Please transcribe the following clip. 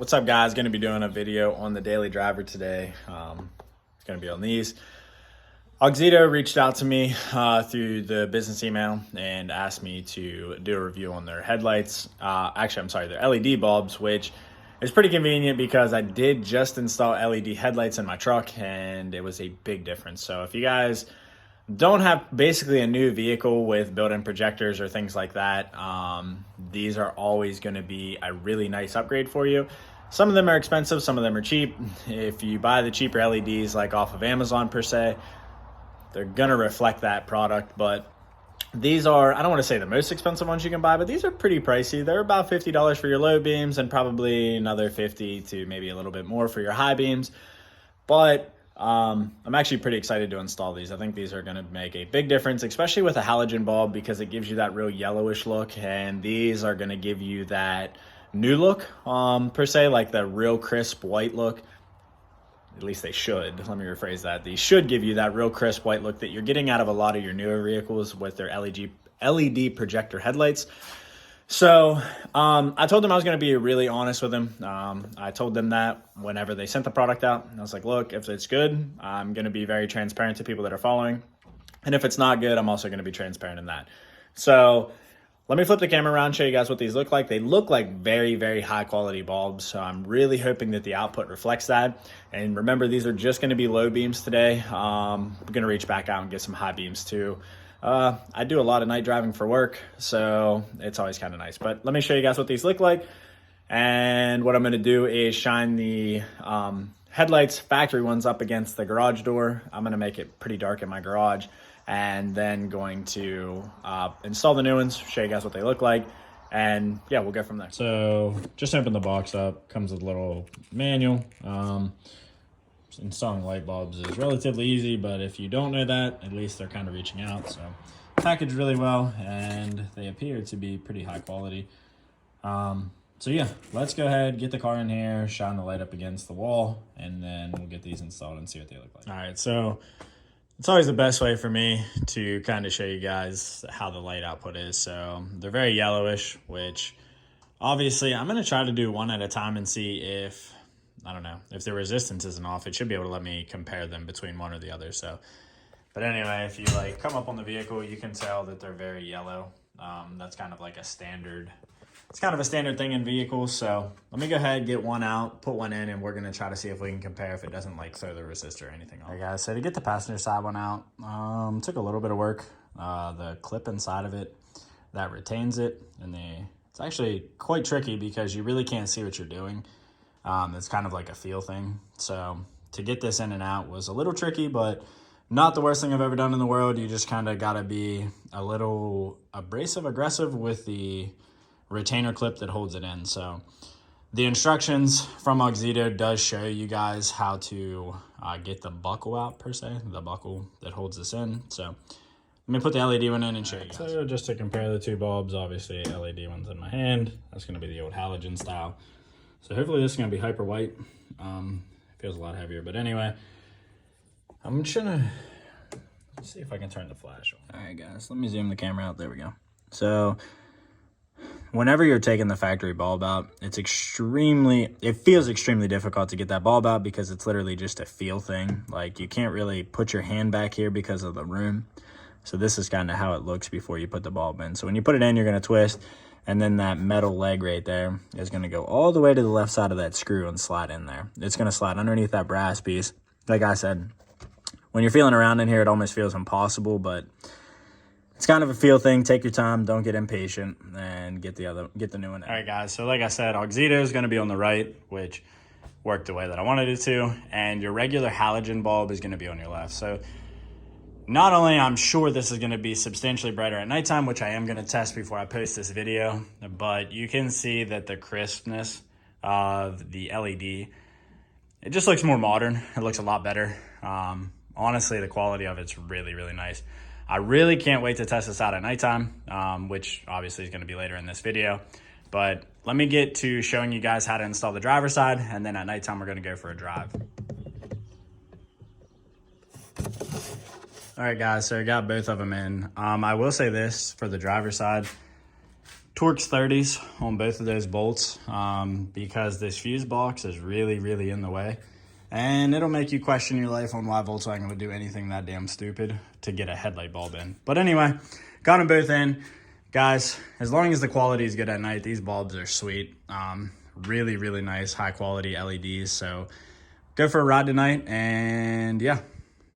What's up, guys? Going to be doing a video on the daily driver today. It's going to be on these. Auxito reached out to me through the business email and asked me to do a review on their headlights. Actually, I'm sorry, their LED bulbs, which is pretty convenient because I did just install LED headlights in my truck and it was a big difference. So if you guys don't have basically a new vehicle with built-in projectors or things like that, these are always going to be a really nice upgrade for you. Some of them are expensive, some of them are cheap. If you buy the cheaper LEDs like off of Amazon per se, they're gonna reflect that product. But these are, I don't want to say the most expensive ones you can buy, but these are pretty pricey. They're about $50 for your low beams and probably another 50 to maybe a little bit more for your high beams. But I'm actually pretty excited to install these. I think these are going to make a big difference, especially with a halogen bulb, because it gives you that real yellowish look, and these are going to give you that new look per se, like the real crisp white look. At least they should. Let me rephrase that. These should give you that real crisp white look that you're getting out of a lot of your newer vehicles with their LED projector headlights. So I told them I was going to be really honest with them. I told them that whenever they sent the product out. I was like, look, if it's good, I'm going to be very transparent to people that are following. And if it's not good, I'm also going to be transparent in that. So let me flip the camera around and show you guys what these look like. They look like very, very high quality bulbs. So I'm really hoping that the output reflects that. And remember, these are just going to be low beams today. I'm going to reach back out and get some high beams too. I do a lot of night driving for work, so it's always kind of nice. But let me show you guys what these look like. And what I'm going to do is shine the headlights, factory ones, up against the garage door. I'm going to make it pretty dark in my garage, and then going to install the new ones, show you guys what they look like, and yeah, we'll go from there. So just open the box up, comes with a little manual. Installing light bulbs is relatively easy, but if you don't know that, at least they're kind of reaching out. So packaged really well, and they appear to be pretty high quality. So yeah, let's go ahead, get the car in here, shine the light up against the wall, and then we'll get these installed and see what they look like. All right, so it's always the best way for me to kind of show you guys how the light output is. So they're very yellowish, which obviously I'm going to try to do one at a time and see if, I don't know, if the resistance isn't off. It should be able to let me compare them between one or the other. So, but anyway, if you like come up on the vehicle, you can tell that they're very yellow. That's kind of like a standard, it's kind of a standard thing in vehicles. So let me go ahead, get one out, put one in, and we're going to try to see if we can compare if it doesn't like throw the resistor or anything off. All right, guys, so to get the passenger side one out, took a little bit of work. The clip inside of it that retains it, and it's actually quite tricky because you really can't see what you're doing. It's kind of like a feel thing. So to get this in and out was a little tricky, but not the worst thing I've ever done in the world. You just kind of got to be a little aggressive with the retainer clip that holds it in. So the instructions from Auxito does show you guys how to get the buckle out per se, the buckle that holds this in. So let me put the LED one in and show you guys. So just to compare the two bulbs, obviously LED one's in my hand. That's going to be the old halogen style. So hopefully this is going to be hyper white. Feels a lot heavier, but anyway, I'm just gonna see if I can turn the flash on. All right, guys, let me zoom the camera out. There we go. So whenever you're taking the factory bulb out, it feels extremely difficult to get that bulb out because it's literally just a feel thing. Like you can't really put your hand back here because of the room. So this is kind of how it looks before you put the bulb in. So when you put it in, you're going to twist. And then that metal leg right there is going to go all the way to the left side of that screw and slide in there. It's going to slide underneath that brass piece. Like I said, when you're feeling around in here, it almost feels impossible, but it's kind of a feel thing. Take your time. Don't get impatient and get the new one in. All right, guys. So like I said, Auxito is going to be on the right, which worked the way that I wanted it to. And your regular halogen bulb is going to be on your left. So not only I'm sure this is going to be substantially brighter at nighttime, which I am going to test before I post this video, but you can see that the crispness of the LED, it just looks more modern. It looks a lot better. Honestly, the quality of it's really, really nice. I really can't wait to test this out at nighttime, which obviously is going to be later in this video. But let me get to showing you guys how to install the driver's side, and then at nighttime we're going to go for a drive. All right, guys, so I got both of them in. I will say this for the driver's side. Torx 30s on both of those bolts because this fuse box is really in the way. And it'll make you question your life on why Volkswagen would do anything that damn stupid to get a headlight bulb in. But anyway, got them both in. Guys, as long as the quality is good at night, these bulbs are sweet. Really nice, high quality LEDs. So go for a ride tonight, and yeah.